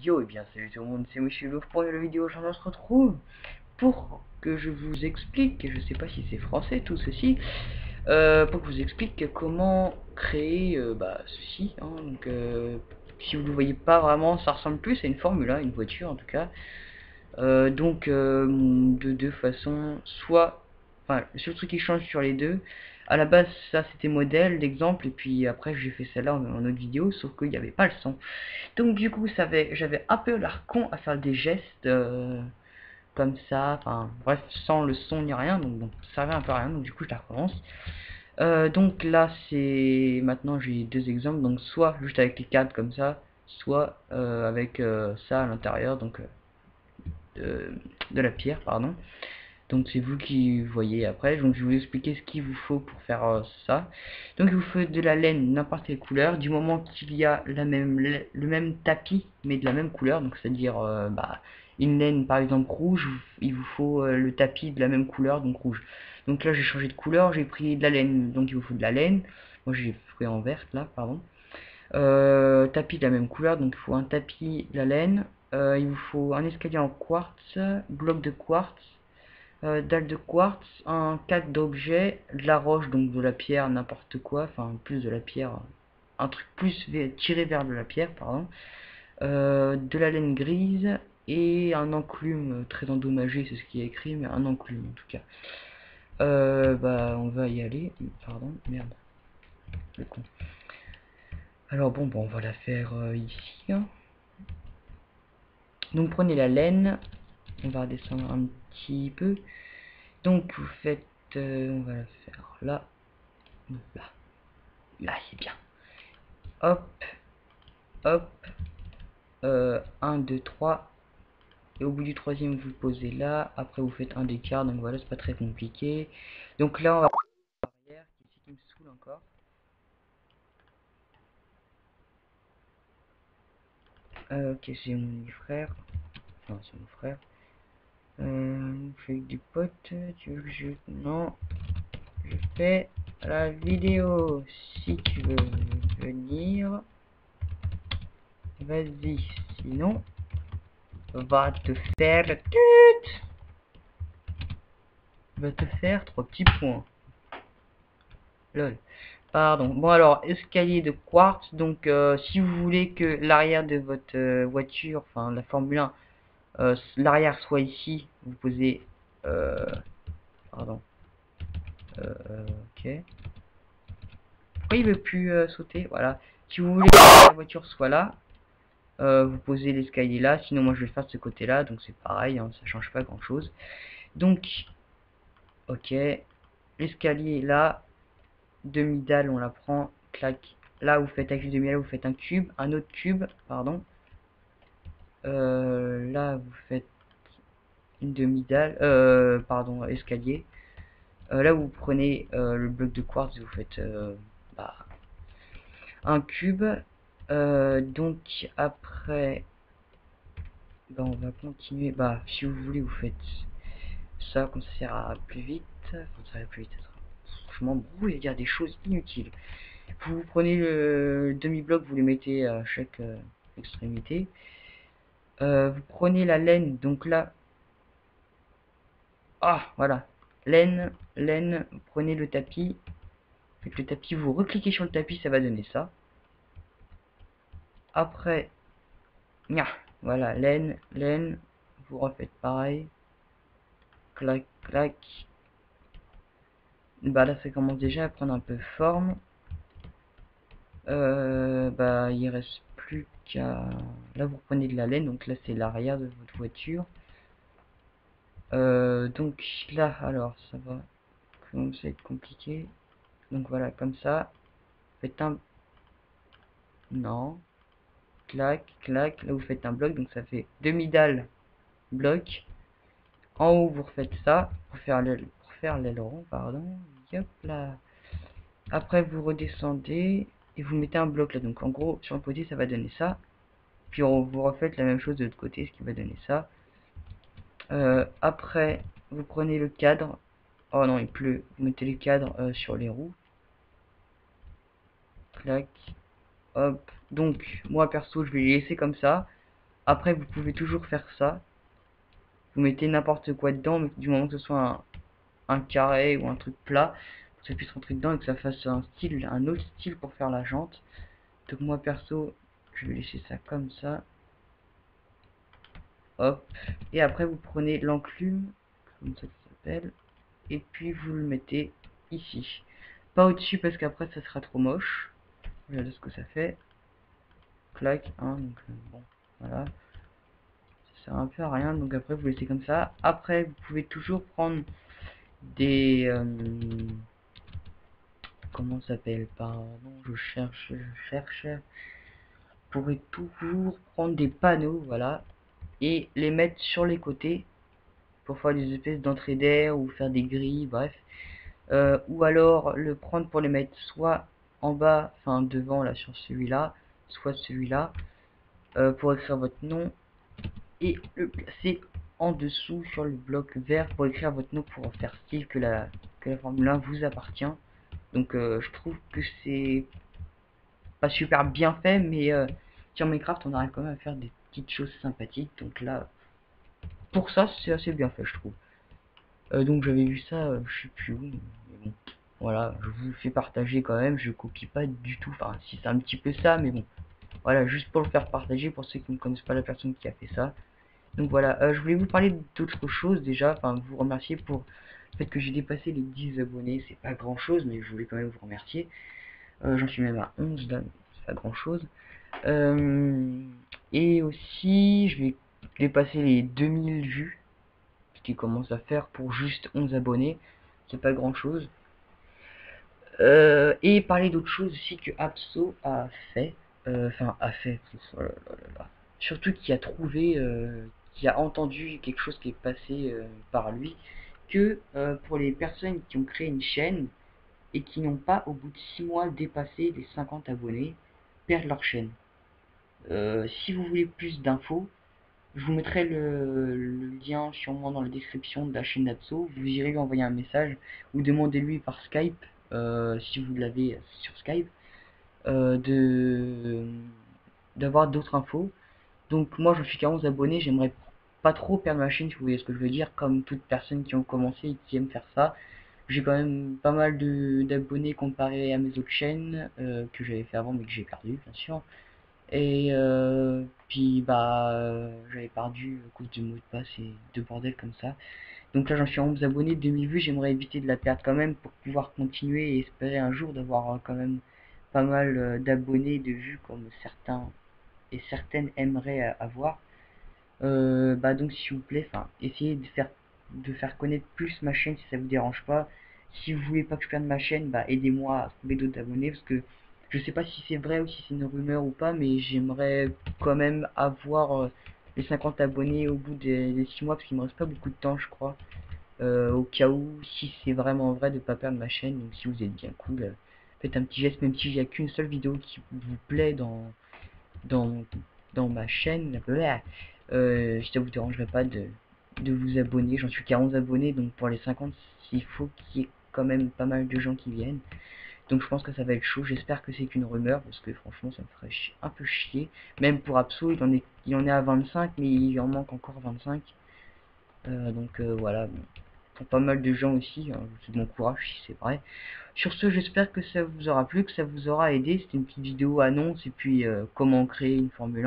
vidéo. Et bien salut tout le monde, c'est Monsieur Louf pour une nouvelle vidéo. Aujourd'hui on se retrouve pour que je vous explique, je sais pas si c'est français tout ceci, pour que je vous explique comment créer ceci, hein. Donc si vous ne le voyez pas vraiment, ça ressemble plus à une Formule 1, une voiture en tout cas. De deux façons, soit, enfin le seul truc qui change sur les deux, à la base ça c'était modèle l'exemple, et puis après j'ai fait celle-là en autre vidéo, sauf qu'il n'y avait pas le son. Donc du coup j'avais un peu l'air con à faire des gestes comme ça, enfin bref, sans le son ni rien, donc bon, ça servait un peu à rien, donc du coup je la recommence. Donc là c'est, maintenant j'ai deux exemples, donc soit juste avec les cadres comme ça, soit avec ça à l'intérieur, donc de la pierre, pardon. Donc c'est vous qui voyez après. Donc je vais vous expliquer ce qu'il vous faut pour faire ça. Donc il vous faut de la laine n'importe quelle couleur, du moment qu'il y a le même tapis mais de la même couleur. Donc c'est à dire une laine par exemple rouge, il vous faut le tapis de la même couleur, donc rouge. Donc là j'ai changé de couleur, j'ai pris de la laine, donc il vous faut de la laine. Moi j'ai pris en verte là, pardon. Tapis de la même couleur, donc il faut un tapis, de la laine. Il vous faut un escalier en quartz, bloc de quartz, dalle de quartz, un cadre d'objets, de la roche, donc de la pierre, n'importe quoi, enfin plus de la pierre, un truc plus tiré vers de la pierre, pardon, de la laine grise et un enclume très endommagé, c'est ce qui est écrit, mais un enclume en tout cas. On va y aller, pardon, merde, le con. Alors bon, on va la faire ici, hein. Donc prenez la laine, on va redescendre un petit peu. Donc vous faites, on va la faire là, là c'est bien. Hop, hop, 1, 2, 3. Et au bout du troisième vous le posez là. Après vous faites un d'écart, donc voilà, c'est pas très compliqué. Donc là on va arrière, qui me saoule encore. Ok, c'est mon frère. Enfin, c'est mon frère. Je fais du pote. Tu veux que je... Non. Je fais la vidéo. Si tu veux venir, vas-y. Sinon, va te faire... Va te faire 3 petits points. Lol. Pardon. Bon alors, escalier de quartz. Donc si vous voulez que l'arrière de votre voiture, enfin la Formule 1, l'arrière soit ici, vous posez... pardon. Ok. Pourquoi il veut plus sauter? Voilà. Si vous voulez que la voiture soit là, vous posez l'escalier là. Sinon moi je vais le faire de ce côté là. Donc c'est pareil, hein, ça change pas grand chose. Donc, ok. L'escalier là. Demi-dalle, on la prend, clac. Là, vous faites avec le demi-dalle, vous faites un cube, un autre cube, pardon. Là, vous faites une demi-dalle, pardon, escalier. Là, vous prenez le bloc de quartz, vous faites un cube. Donc, après, on va continuer. Si vous voulez, vous faites ça, comme ça ira plus vite. Enfin, ça ira plus vite. Je m'embrouille à dire des choses inutiles. Vous prenez le demi-bloc, vous les mettez à chaque extrémité. Vous prenez la laine, donc là... Ah, voilà. Laine, vous prenez le tapis. Avec le tapis, vous recliquez sur le tapis, ça va donner ça. Après, voilà, laine, vous refaites pareil. Clac, clac. Là, ça commence déjà à prendre un peu forme. Il reste plus qu'à... Là, vous prenez de la laine, donc là, c'est l'arrière de votre voiture. Donc là, alors, ça va commencer à être compliqué. Donc voilà, comme ça. Faites un... Non. Clac, clac. Là, vous faites un bloc, donc ça fait demi-dalle, bloc. En haut, vous refaites ça pour faire l'aileron, pardon. Hop là. Après, vous redescendez et vous mettez un bloc là. Donc en gros, sur le côté, ça va donner ça. Puis vous refaites la même chose de l'autre côté, ce qui va donner ça. Après, vous prenez le cadre. Oh non, il pleut. Vous mettez le cadre sur les roues. Clac. Hop. Donc, moi perso, je vais les laisser comme ça. Après, vous pouvez toujours faire ça. Vous mettez n'importe quoi dedans, mais du moment que ce soit un carré ou un truc plat, que ça puisse rentrer dedans et que ça fasse un autre style pour faire la jante. Donc moi perso, je vais laisser ça comme ça. Hop. Et après, vous prenez l'enclume, comme ça s'appelle, et puis vous le mettez ici. Pas au-dessus parce qu'après ça sera trop moche. Regardez ce que ça fait. Clac, hein, donc bon, voilà. Ça sert un peu à rien, donc après vous laissez comme ça. Après, vous pouvez toujours prendre des... comment ça s'appelle? Pardon, je cherche. Vous pourrez toujours prendre des panneaux, voilà, et les mettre sur les côtés pour faire des espèces d'entrée d'air ou faire des grilles, bref. Ou alors le prendre pour les mettre soit en bas, enfin devant là sur celui-là, soit celui-là, pour écrire votre nom, et le placer en dessous sur le bloc vert pour écrire votre nom pour faire style que la Formule 1 vous appartient. Donc je trouve que c'est pas super bien fait, mais sur Minecraft on arrive quand même à faire des petites choses sympathiques. Donc là, pour ça c'est assez bien fait je trouve. Donc j'avais vu ça, je sais plus où, mais bon. Voilà, je vous fais partager quand même, je copie pas du tout, enfin si c'est un petit peu ça, mais bon. Voilà, juste pour le faire partager pour ceux qui ne connaissent pas la personne qui a fait ça. Donc voilà, je voulais vous parler d'autre chose déjà, enfin vous remercier pour le fait que j'ai dépassé les 10 abonnés, c'est pas grand chose, mais je voulais quand même vous remercier. J'en suis même à 11 là, c'est pas grand chose. Et aussi, je vais dépasser les 2000 vues, ce qui commence à faire pour juste 11 abonnés, c'est pas grand chose. Et parler d'autre chose aussi que Abso a fait, enfin a fait, oh là là là là. Surtout qui a trouvé, qui a entendu quelque chose qui est passé par lui, que pour les personnes qui ont créé une chaîne et qui n'ont pas au bout de 6 mois dépassé les 50 abonnés, perdent leur chaîne. Si vous voulez plus d'infos, je vous mettrai le lien sûrement dans la description de la chaîne d'Abso. Vous irez lui envoyer un message ou demandez-lui par Skype, si vous l'avez sur Skype, de d'avoir d'autres infos. Donc moi je suis qu'à 11 abonnés, j'aimerais pas trop perdre ma chaîne si vous voyez ce que je veux dire, comme toutes personnes qui ont commencé et qui aiment faire ça. J'ai quand même pas mal d'abonnés comparé à mes autres chaînes que j'avais fait avant mais que j'ai perdu bien sûr. Et puis bah j'avais perdu à cause du mot de passe et de bordel comme ça. Donc là j'en suis à 11 abonnés, 2000 vues, j'aimerais éviter de la perdre quand même pour pouvoir continuer et espérer un jour d'avoir quand même pas mal d'abonnés, de vues comme certains et certaines aimeraient avoir. Bah donc s'il vous plaît, enfin essayez de faire connaître plus ma chaîne si ça vous dérange pas. Si vous voulez pas que je perde ma chaîne, bah aidez-moi à trouver d'autres abonnés parce que je sais pas si c'est vrai ou si c'est une rumeur ou pas, mais j'aimerais quand même avoir les 50 abonnés au bout des 6 mois parce qu'il me reste pas beaucoup de temps je crois. Au cas où, si c'est vraiment vrai de pas perdre ma chaîne, donc si vous êtes bien cool, faites un petit geste, même si j'ai qu'une seule vidéo qui vous plaît dans, dans ma chaîne, si ça vous dérangerait pas de vous abonner, j'en suis qu'à 11 abonnés, donc pour les 50, il faut qu'il y ait quand même pas mal de gens qui viennent. Donc je pense que ça va être chaud, j'espère que c'est qu'une rumeur, parce que franchement ça me ferait un peu chier. Même pour Abso, il en est à 25, mais il en manque encore 25. Donc voilà, bon. Pour pas mal de gens aussi, hein, c'est bon courage si c'est vrai. Sur ce, j'espère que ça vous aura plu, que ça vous aura aidé. C'était une petite vidéo annonce et puis comment créer une Formule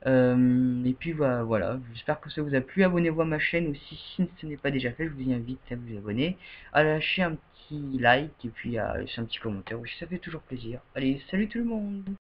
1. Et puis bah, voilà, j'espère que ça vous a plu. Abonnez-vous à ma chaîne aussi si ce n'est pas déjà fait. Je vous invite à vous abonner, à lâcher un petit like et puis à laisser un petit commentaire aussi, ça fait toujours plaisir. Allez, salut tout le monde!